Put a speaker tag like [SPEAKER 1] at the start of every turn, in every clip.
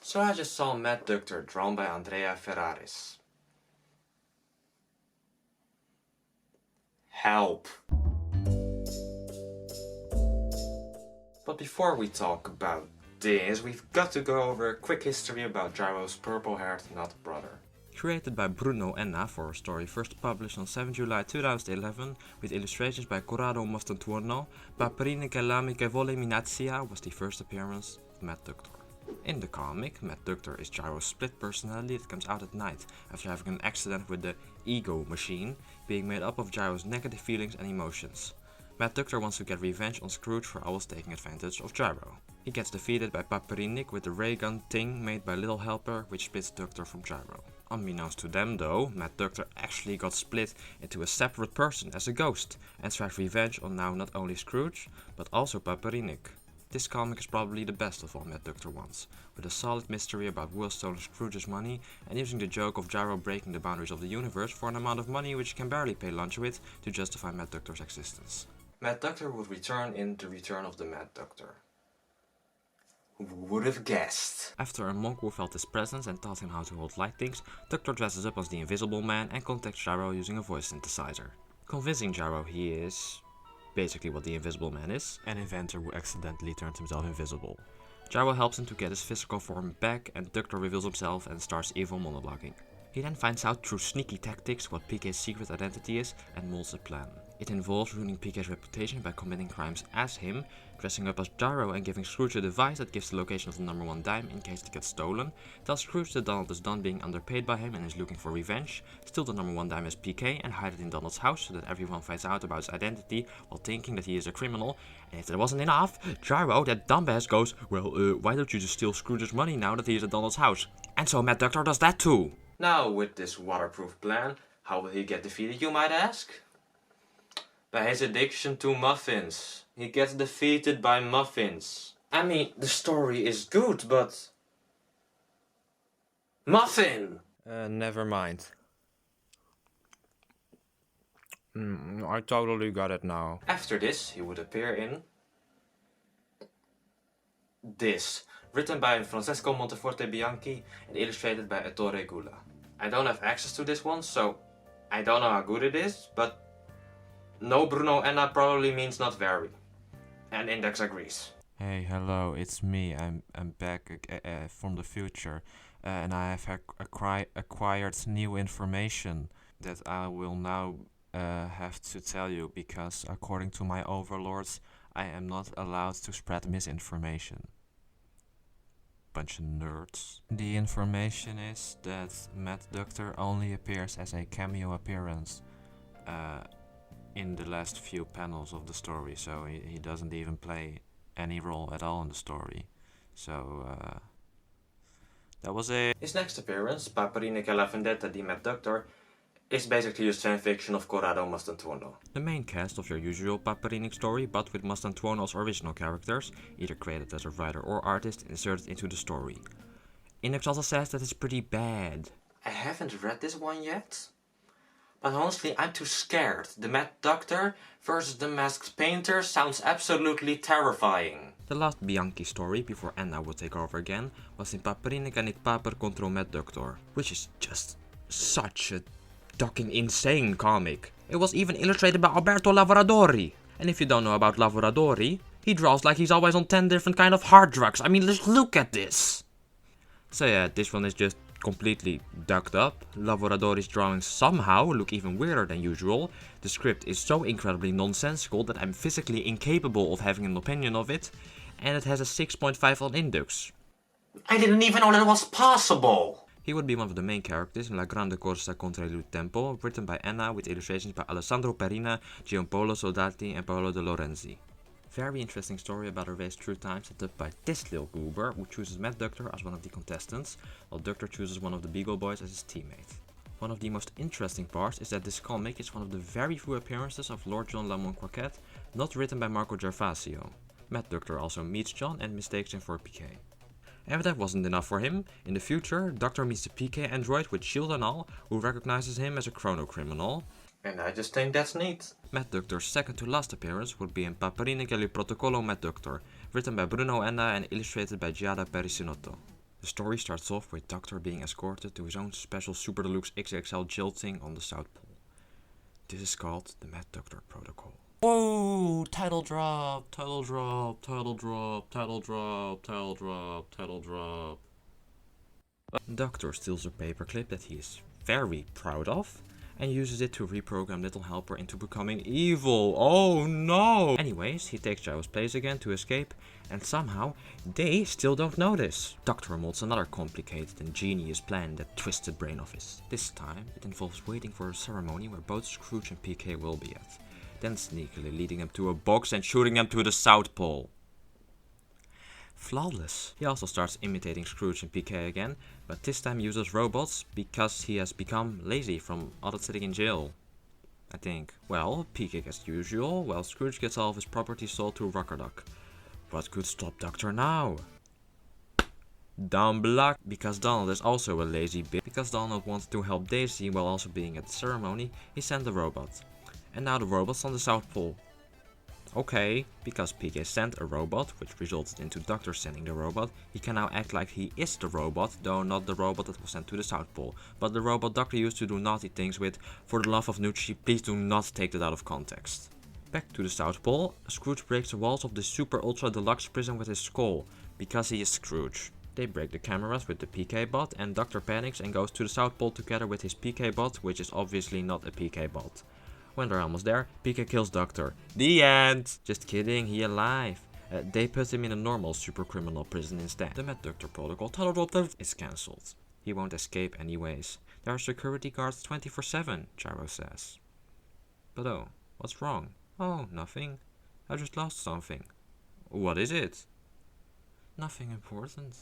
[SPEAKER 1] So I just saw Mad Ducktor, drawn by Andrea Ferraris. Help! But before we talk about this, we've got to go over a quick history about Gyro's purple-haired nut brother.
[SPEAKER 2] Created by Bruno Enna for a story first published on 7 July 2011 with illustrations by Corrado Mastantuono, Paperine che l'amiche vole minazia was the first appearance of Mad Ducktor. In the comic, Mad Ducktor is Gyro's split personality that comes out at night after having an accident with the ego machine, being made up of Gyro's negative feelings and emotions. Mad Ducktor wants to get revenge on Scrooge for always taking advantage of Gyro. He gets defeated by Paperinik with the ray gun thing made by Little Helper, which splits Ducktor from Gyro. Unbeknownst to them though, Mad Ducktor actually got split into a separate person as a ghost and tried revenge on now not only Scrooge, but also Paperinik. This comic is probably the best of all Mad Ducktor ones, with a solid mystery about Will stealing Scrooge's money and using the joke of Gyro breaking the boundaries of the universe for an amount of money which can barely pay lunch with to justify Mad Ducktor's existence.
[SPEAKER 1] Mad Ducktor would return in The Return of the Mad Ducktor. Who would have guessed?
[SPEAKER 2] After a monk who felt his presence and taught him how to hold light things, Ducktor dresses up as the Invisible Man and contacts Gyro using a voice synthesizer. Convincing Gyro he is basically what the Invisible Man is, an inventor who accidentally turned himself invisible. Gyro helps him to get his physical form back and Ducktor reveals himself and starts evil monologuing. He then finds out through sneaky tactics what PK's secret identity is and molds a plan. It involves ruining PK's reputation by committing crimes as him, dressing up as Gyro and giving Scrooge a device that gives the location of the number one dime in case it gets stolen, tells Scrooge that Donald is done being underpaid by him and is looking for revenge, steal the number one dime as PK and hide it in Donald's house so that everyone finds out about his identity while thinking that he is a criminal, and if that wasn't enough, Gyro, that dumbass, goes, well, why don't you just steal Scrooge's money now that he is at Donald's house? And so Mad Ducktor does that too!
[SPEAKER 1] Now, with this waterproof plan, how will he get defeated, you might ask? By his addiction to muffins. He gets defeated by muffins. I mean, the story is good, but... Muffin!
[SPEAKER 2] Never mind. I totally got it now.
[SPEAKER 1] After this, he would appear in... this. Written by Francesco Monteforte Bianchi and illustrated by Ettore Gula. I don't have access to this one, so I don't know how good it is, but no Bruno Enna probably means not very. And Index agrees.
[SPEAKER 2] Hey, hello, it's me. I'm back from the future, and I have acquired new information that I will now have to tell you because according to my overlords, I am not allowed to spread misinformation. Bunch of nerds. The information is that Mad Ducktor only appears as a cameo appearance in the last few panels of the story, so he doesn't even play any role at all in the story. So that was it.
[SPEAKER 1] His next appearance, Paperine che la vendetta di Mad Ducktor, is basically just fanfiction of Corrado Mastantuono.
[SPEAKER 2] The main cast of your usual Paperinik story, but with Mastantuono's original characters, either created as a writer or artist, inserted into the story. Index also says that it's pretty bad.
[SPEAKER 1] I haven't read this one yet, but honestly I'm too scared. The Mad Ducktor versus the Masked Painter sounds absolutely terrifying.
[SPEAKER 2] The last Bianchi story, before Enna would take over again, was in Paperinik and it Paper contro Mad Ducktor, which is just such a fucking insane comic. It was even illustrated by Alberto Lavoradori. And if you don't know about Lavoradori, he draws like he's always on 10 different kind of hard drugs. I mean, just look at this. So yeah, this one is just completely ducked up. Lavoradori's drawings somehow look even weirder than usual. The script is so incredibly nonsensical that I'm physically incapable of having an opinion of it. And it has a 6.5 on Index.
[SPEAKER 1] I didn't even know that was possible!
[SPEAKER 2] He would be one of the main characters in La Grande Corsa contro il Tempo, written by Enna with illustrations by Alessandro Perina, Giampaolo Soldati and Paolo De Lorenzi. Very interesting story about a race through time set up by this little goober, who chooses Mad Ducktor as one of the contestants, while Ducktor chooses one of the Beagle Boys as his teammate. One of the most interesting parts is that this comic is one of the very few appearances of Lord John Lamont Croquet, not written by Marco Gervasio. Mad Ducktor also meets John and mistakes him for PK. And if that wasn't enough for him, in the future, Ducktor meets the PK android with shield and all, who recognizes him as a chrono criminal.
[SPEAKER 1] And I just think that's neat.
[SPEAKER 2] Mad Ducktor's second to last appearance would be in Paperine che il protocollo Mad Ducktor, written by Bruno Enna and illustrated by Giada Perisinotto. The story starts off with Doctor being escorted to his own special Super Deluxe XXL jilting on the South Pole. This is called the Mad Ducktor Protocol. Whoa! Title drop, title drop, title drop, title drop, title drop, title drop. Doctor steals a paperclip that he is very proud of and uses it to reprogram Little Helper into becoming evil. Oh no! Anyways, he takes Gyro's place again to escape, and somehow they still don't notice. Doctor molds another complicated and genius plan that twisted brain of his. This time, it involves waiting for a ceremony where both Scrooge and PK will be at, then sneakily leading them to a box and shooting them to the South Pole. Flawless. He also starts imitating Scrooge and PK again, but this time uses robots because he has become lazy from all that sitting in jail, I think. Well, PK as usual, while Scrooge gets all of his property sold to Rockerduck. What could stop Doctor now? Down block, because Donald is also a lazy bitch. Because Donald wanted to help Daisy while also being at the ceremony, he sent the robot. And now the robot's on the South Pole. Okay, because PK sent a robot, which resulted into Doctor sending the robot, he can now act like he is the robot, though not the robot that was sent to the South Pole, but the robot Doctor used to do naughty things with. For the love of Nucci, please do not take that out of context. Back to the South Pole, Scrooge breaks the walls of the super ultra deluxe prison with his skull, because he is Scrooge. They break the cameras with the PK bot, and Doctor panics and goes to the South Pole together with his PK bot, which is obviously not a PK bot. When they're almost there, PK kills Doctor. The end! Just kidding, he alive. They put him in a normal super criminal prison instead. The Mad Ducktor Protocol is cancelled. He won't escape anyways. There are security guards 24/7, Gyro says. But oh, what's wrong? Oh, nothing. I just lost something. What is it? Nothing important.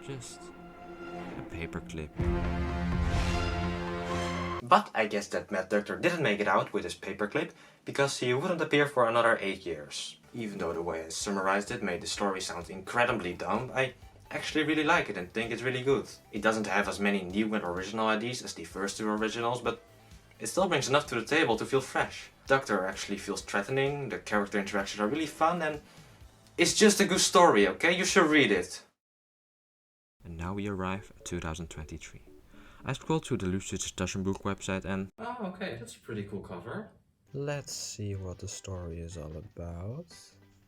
[SPEAKER 2] Just a paperclip.
[SPEAKER 1] But I guess that Mad Ducktor didn't make it out with his paperclip because he wouldn't appear for another 8 years. Even though the way I summarized it made the story sound incredibly dumb, I actually really like it and think it's really good. It doesn't have as many new and original ideas as the first two originals, but it still brings enough to the table to feel fresh. Ducktor actually feels threatening, the character interactions are really fun, and it's just a good story, okay? You should read it.
[SPEAKER 2] And now we arrive at 2023. I scrolled through the Lucid Discussion Book website and...
[SPEAKER 1] Oh, okay, that's a pretty cool cover.
[SPEAKER 2] Let's see what the story is all about.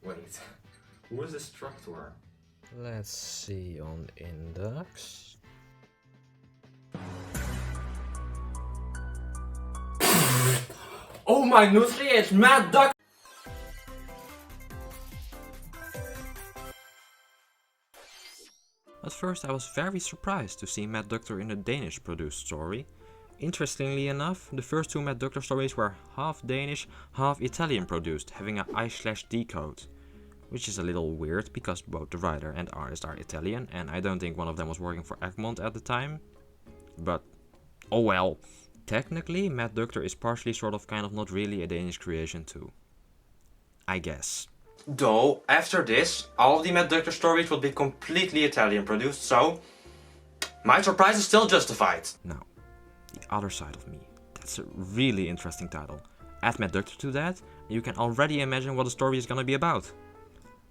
[SPEAKER 1] Wait, who is this Ducktor?
[SPEAKER 2] Let's see on Index.
[SPEAKER 1] Oh my nutri, it's Mad Duck!
[SPEAKER 2] At first I was very surprised to see Mad Ducktor in a Danish produced story. Interestingly enough, the first two Mad Ducktor stories were half Danish, half Italian produced, having a I/D code. Which is a little weird because both the writer and artist are Italian, and I don't think one of them was working for Egmont at the time. But, oh well. Technically, Mad Ducktor is partially sort of kind of not really a Danish creation too. I guess.
[SPEAKER 1] Though, after this, all of the Mad Ducktor stories will be completely Italian produced, so my surprise is still justified.
[SPEAKER 2] Now, The Other Side of Me. That's a really interesting title. Add Mad Ducktor to that, and you can already imagine what the story is gonna be about.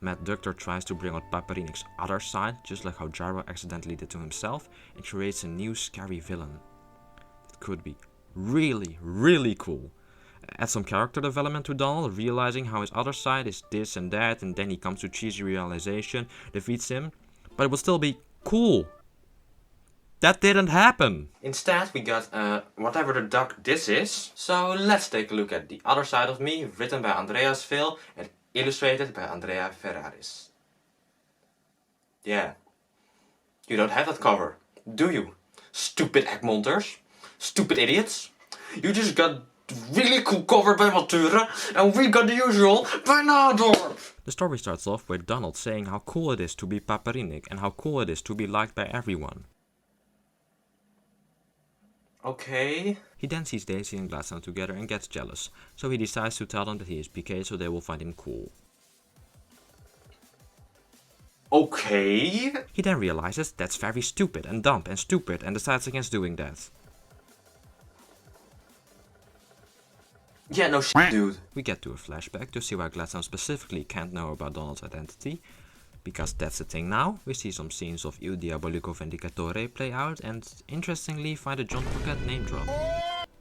[SPEAKER 2] Mad Ducktor tries to bring out Paperinik's other side, just like how Gyro accidentally did to himself, and creates a new scary villain. It could be really, really cool. Add some character development to Donald, realizing how his other side is this and that, and then he comes to cheesy realization, defeats him, but it would still be cool. That didn't happen!
[SPEAKER 1] Instead, we got whatever the duck this is. So let's take a look at The Other Side of Me, written by Andreas Veel and illustrated by Andrea Ferraris. Yeah, you don't have that cover, do you? Stupid Egmonters? Stupid idiots? You just got really cool cover by Mature, and we got the usual by Nador!
[SPEAKER 2] The story starts off with Donald saying how cool it is to be Paperinik and how cool it is to be liked by everyone.
[SPEAKER 1] Okay.
[SPEAKER 2] He then sees Daisy and Gladstone together and gets jealous, so he decides to tell them that he is PK so they will find him cool.
[SPEAKER 1] Okay.
[SPEAKER 2] He then realizes that's very stupid and dumb and stupid and decides against doing that.
[SPEAKER 1] Yeah, no shit, dude.
[SPEAKER 2] We get to a flashback to see why Gladstone specifically can't know about Donald's identity, Because that's the thing now, we see some scenes of Il Diabolico Vendicatore play out and interestingly find a John Crockett name drop.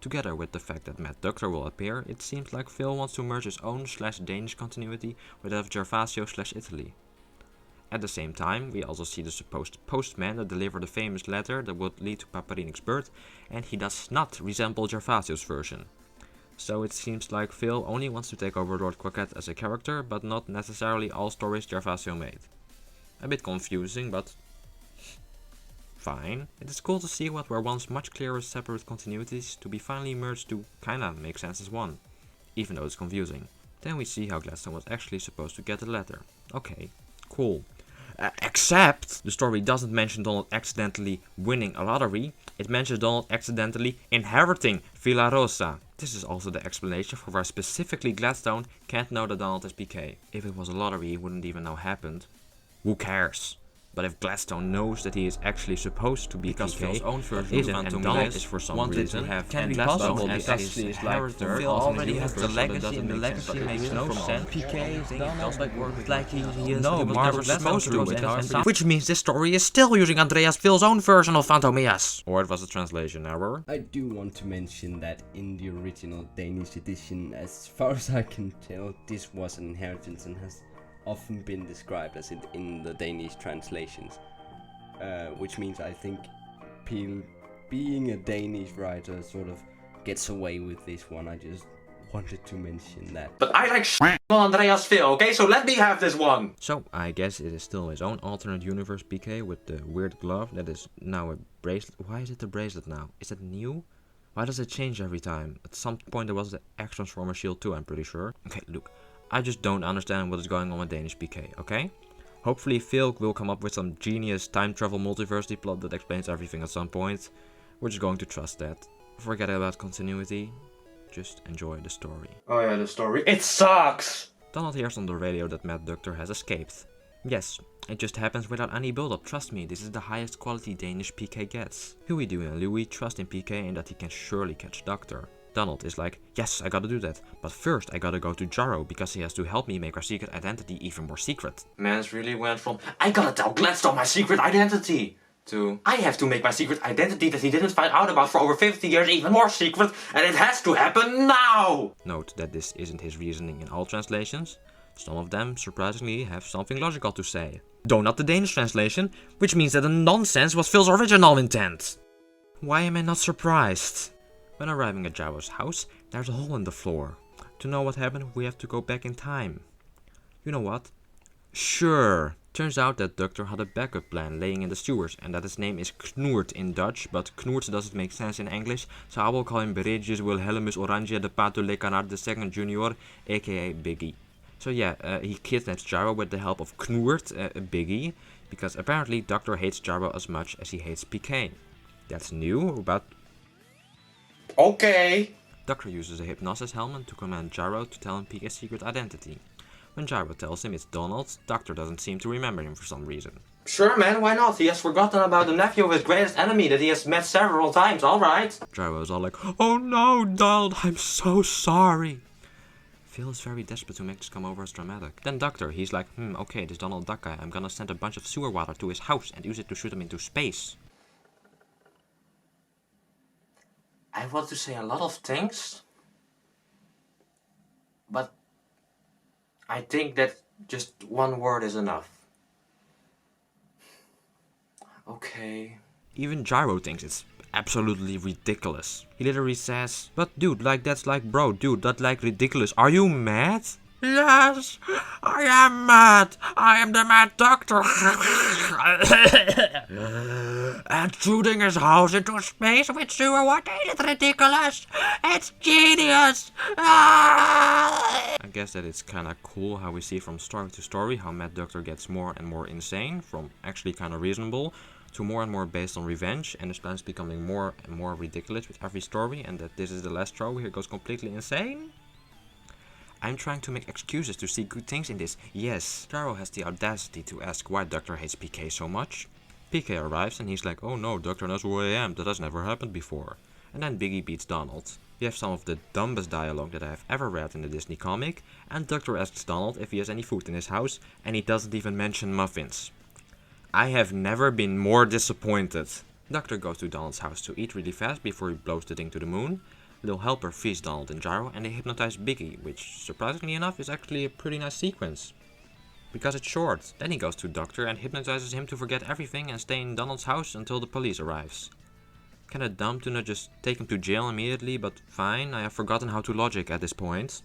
[SPEAKER 2] Together with the fact that Mad Ducktor will appear, it seems like Phil wants to merge his own /Danish continuity with that of Gervasio/Italy. At the same time, we also see the supposed postman that delivered the famous letter that would lead to Paperinik's birth, and he does not resemble Gervasio's version. So it seems like Phil only wants to take over Lord Crockett as a character, but not necessarily all stories Gervasio made. A bit confusing, but fine. It is cool to see what were once much clearer separate continuities to be finally merged to kinda make sense as one, even though it's confusing. Then we see how Gladstone was actually supposed to get the letter. Okay, cool. Except the story doesn't mention Donald accidentally winning a lottery, it mentions Donald accidentally inheriting Villa Rosa. This is also the explanation for why specifically Gladstone can't know that Donald is PK. If it was a lottery, he wouldn't even know happened. Who cares? But if Gladstone knows that he is actually supposed to be
[SPEAKER 1] Because
[SPEAKER 2] PK,
[SPEAKER 1] Phil's own version
[SPEAKER 2] isn't,
[SPEAKER 1] of
[SPEAKER 2] and
[SPEAKER 1] Phantom
[SPEAKER 2] Donald
[SPEAKER 1] Menace
[SPEAKER 2] is for some
[SPEAKER 1] wanted
[SPEAKER 2] reason,
[SPEAKER 1] to have
[SPEAKER 2] can
[SPEAKER 1] and
[SPEAKER 2] be
[SPEAKER 1] Gladstone
[SPEAKER 2] possible
[SPEAKER 1] as
[SPEAKER 2] as
[SPEAKER 1] his
[SPEAKER 2] his
[SPEAKER 1] inheritor
[SPEAKER 2] like, Phil
[SPEAKER 1] of
[SPEAKER 2] already
[SPEAKER 1] the
[SPEAKER 2] has the
[SPEAKER 1] universe, so that
[SPEAKER 2] legacy,
[SPEAKER 1] doesn't
[SPEAKER 2] and the
[SPEAKER 1] make sense,
[SPEAKER 2] legacy
[SPEAKER 1] but
[SPEAKER 2] makes
[SPEAKER 1] it
[SPEAKER 2] no
[SPEAKER 1] is
[SPEAKER 2] sense.
[SPEAKER 1] from
[SPEAKER 2] PK is Donald, like he is,
[SPEAKER 1] No,
[SPEAKER 2] he was
[SPEAKER 1] Marvel
[SPEAKER 2] never supposed to do
[SPEAKER 1] Gladstone
[SPEAKER 2] it.
[SPEAKER 1] was it.
[SPEAKER 2] Which means this story is still using Andreas Phil's own version of Phantom Menace. Or it was a translation error.
[SPEAKER 3] I do want to mention that in the original Danish edition, as far as I can tell, this was an inheritance and has often been described as it in the Danish translations. Which means I think Peel, being a Danish writer, sort of gets away with this one. I just wanted to mention that.
[SPEAKER 1] But I like on Andreas Phil, okay? So let me have this one!
[SPEAKER 2] So, I guess it is still his own alternate universe PK with the weird glove that is now a bracelet. Why is it a bracelet now? Is it new? Why does it change every time? At some point there was the X-Transformer shield too, I'm pretty sure. Okay, look, I just don't understand what is going on with Danish PK, okay? Hopefully Phil will come up with some genius time travel multiversity plot that explains everything at some point. We're just going to trust that. Forget about continuity. Just enjoy the story.
[SPEAKER 1] Oh yeah, the story. It sucks!
[SPEAKER 2] Donald hears on the radio that Mad Ducktor has escaped. Yes, it just happens without any build-up, trust me, this is the highest quality Danish PK gets. Huey, Dewey and Louie trust in PK and that he can surely catch Ducktor. Donald is like, yes, I gotta do that, but first I gotta go to Jarrow because he has to help me make our secret identity even more secret.
[SPEAKER 1] Mans really went from, I gotta tell Gladstone my secret identity, to, I have to make my secret identity that he didn't find out about for over 50 years even more secret, and it has to happen now!
[SPEAKER 2] Note that this isn't his reasoning in all translations. Some of them, surprisingly, have something logical to say. Though not the Danish translation, which means that the nonsense was Phil's original intent. Why am I not surprised? When arriving at Jarrow's house, there's a hole in the floor. To know what happened, we have to go back in time. You know what? Sure. Turns out that Ducktor had a backup plan laying in the sewers, and that his name is Knoert in Dutch, but Knoert doesn't make sense in English, so I will call him Beregius Wilhelmus Oranje de Pato Lecanard II Jr., aka Biggie. So yeah, he kidnaps Jarrow with the help of Knoert, Biggie, because apparently Ducktor hates Jarrow as much as he hates PK. That's new, but
[SPEAKER 1] okay.
[SPEAKER 2] Ducktor uses a hypnosis helmet to command Jarrow to tell him PK's secret identity. When Jarrow tells him it's Donald, Ducktor doesn't seem to remember him for some reason.
[SPEAKER 1] Sure man, why not? He has forgotten about the nephew of his greatest enemy that he has met several times, alright?
[SPEAKER 2] Jarrow is all like, oh no, Donald, I'm so sorry. Phil is very desperate to make this come over as dramatic. Then Ducktor, he's like, okay, this Donald Duck guy, I'm gonna send a bunch of sewer water to his house and use it to shoot him into space.
[SPEAKER 1] I want to say a lot of things, but I think that just one word is enough. Okay.
[SPEAKER 2] Even Jarrow thinks it's absolutely ridiculous. He literally says, but dude, like that's like bro, dude, that's like ridiculous. Are you mad? Yes, I am mad. I am the Mad Ducktor. And shooting his house into space with sewer water, ain't it ridiculous? It's genius. I guess that it's kinda cool how we see from story to story how Mad Ducktor gets more and more insane, from actually kinda reasonable to more and more based on revenge, and his plans becoming more and more ridiculous with every story, and that this is the last straw where he goes completely insane? I'm trying to make excuses to see good things in this. Yes, Jarrow has the audacity to ask why Ducktor hates PK so much. PK arrives and he's like, oh no, Ducktor knows who I am, that has never happened before. and then Biggie beats Donald. We have some of the dumbest dialogue that I have ever read in a Disney comic, and Ducktor asks Donald if he has any food in his house, and he doesn't even mention muffins. I have never been more disappointed. Ducktor goes to Donald's house to eat really fast before he blows the thing to the moon. Lil Helper frees Donald and Gyro, and they hypnotize Biggie, which, surprisingly enough, is actually a pretty nice sequence. Because it's short. Then he goes to Ducktor and hypnotizes him to forget everything and stay in Donald's house until the police arrives. Kinda dumb to not just take him to jail immediately, but fine, I have forgotten how to logic at this point.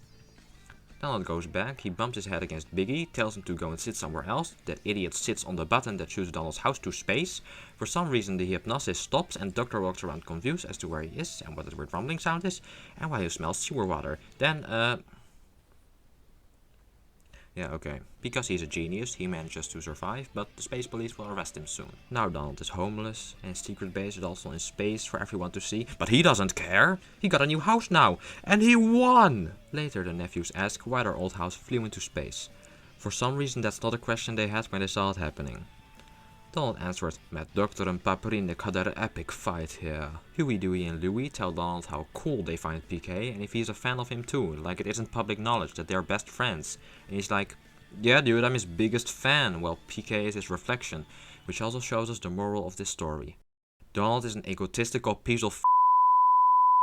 [SPEAKER 2] Donald goes back, he bumps his head against Biggie, tells him to go and sit somewhere else. That idiot sits on the button that shoots Donald's house to space. For some reason the hypnosis stops and Ducktor walks around confused as to where he is and what the weird rumbling sound is and why he smells sewer water. Then, yeah, okay. Because he's a genius, he manages to survive, but the space police will arrest him soon. Now Donald is homeless, and his secret base is also in space for everyone to see, but he doesn't care! He got a new house now, and he won! Later the nephews ask why their old house flew into space. For some reason that's not a question they had when they saw it happening. Donald answered, Mad Ducktor and Paperinik had their epic fight here. Huey, Dewey and Louie tell Donald how cool they find PK and if he's a fan of him too, like it isn't public knowledge that they're best friends. And he's like, yeah dude, I'm his biggest fan, while PK is his reflection, which also shows us the moral of this story. Donald is an egotistical piece of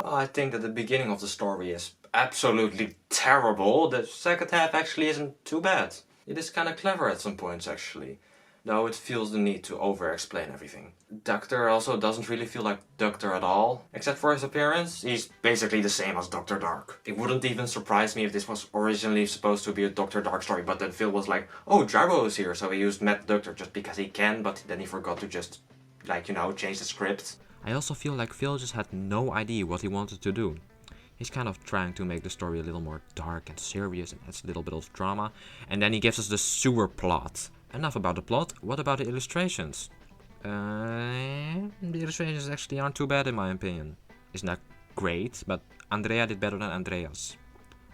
[SPEAKER 1] Well, I think that the beginning of the story is absolutely terrible. The second half actually isn't too bad. It is kinda clever at some points actually. Though it feels the need to over-explain everything. Ducktor also doesn't really feel like Ducktor at all. Except for his appearance, he's basically the same as Dr. Dark. It wouldn't even surprise me if this was originally supposed to be a Dr. Dark story, but then Phil was like, oh, Gyro is here, so he used Mad Ducktor just because he can, but then he forgot to just, like, you know, change the script.
[SPEAKER 2] I also feel like Phil just had no idea what he wanted to do. He's kind of trying to make the story a little more dark and serious and adds a little bit of drama, and then he gives us the sewer plot. Enough about the plot, what about the illustrations? The illustrations actually aren't too bad in my opinion. It's not great, but Andrea did better than Andreas.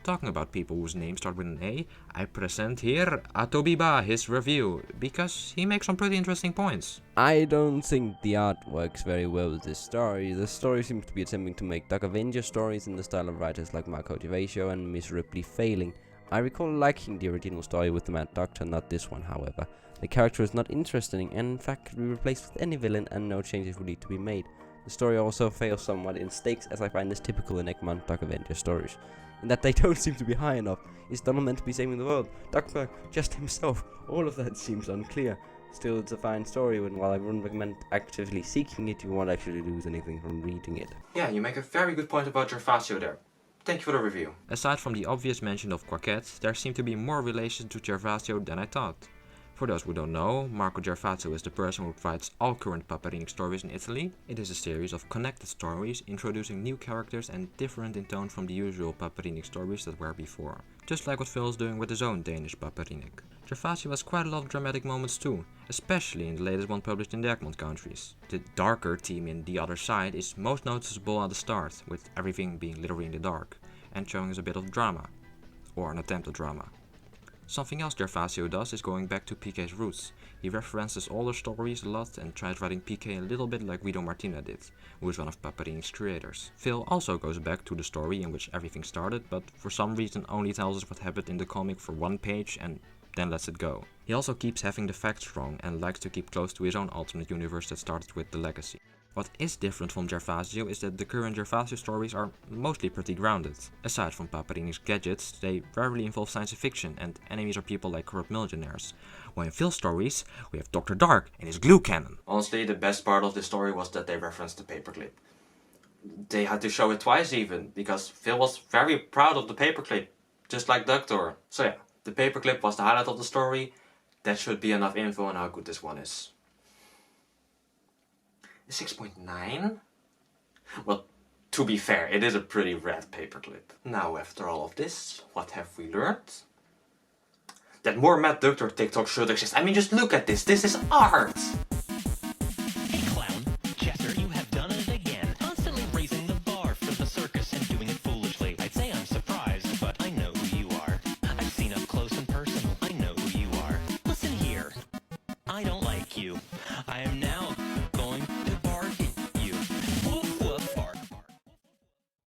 [SPEAKER 2] Talking about people whose names start with an A, I present here Atobiba, his review, because he makes some pretty interesting points.
[SPEAKER 3] I don't think the art works very well with this story. The story seems to be attempting to make Dark Avenger stories in the style of writers like Marco Gervasio and miserably failing. I recall liking the original story with the Mad Ducktor, not this one however. The character is not interesting and in fact could be replaced with any villain and no changes would need to be made. The story also fails somewhat in stakes, as I find this typical in Egmont Dark Avenger stories, in that they don't seem to be high enough. Is Donald meant to be saving the world? Duckburg, just himself? All of that seems unclear. Still, it's a fine story, and while I wouldn't recommend actively seeking it, you won't actually lose anything from reading it.
[SPEAKER 1] Yeah, you make a very good point about Gervasio there. Thank you for the review.
[SPEAKER 2] Aside from the obvious mention of Quaquette, there seemed to be more relation to Gervasio than I thought. For those who don't know, Marco Gervasio is the person who writes all current Paperinik stories in Italy. It is a series of connected stories, introducing new characters and different in tone from the usual Paperinik stories that were before. Just like what Phil is doing with his own Danish Paperinik. Gervasio has quite a lot of dramatic moments too, especially in the latest one published in the Egmont countries. The darker theme in The Other Side is most noticeable at the start, with everything being literally in the dark, and showing us a bit of drama. Or an attempt at drama. Something else Gervasio does is going back to PK's roots. He references older stories a lot and tries writing PK a little bit like Guido Martina did, who is one of Paperinik's creators. Phil also goes back to the story in which everything started, but for some reason only tells us what happened in the comic for one page and then lets it go. He also keeps having the facts wrong and likes to keep close to his own alternate universe that started with The Legacy. What is different from Gervasio is that the current Gervasio stories are mostly pretty grounded. Aside from Paperinik's gadgets, they rarely involve science fiction and enemies are people like corrupt millionaires. While in Phil's stories, we have Dr. Dark and his glue cannon.
[SPEAKER 1] Honestly, the best part of this story was that they referenced the paperclip. They had to show it twice even, because Phil was very proud of the paperclip, just like Ducktor. So yeah, the paperclip was the highlight of the story. That should be enough info on how good this one is. 6.9? Well, to be fair, it is a pretty rad paperclip. Now, after all of this, what have we learned? That more Mad Ducktor TikTok should exist. I mean, just look at this. This is art!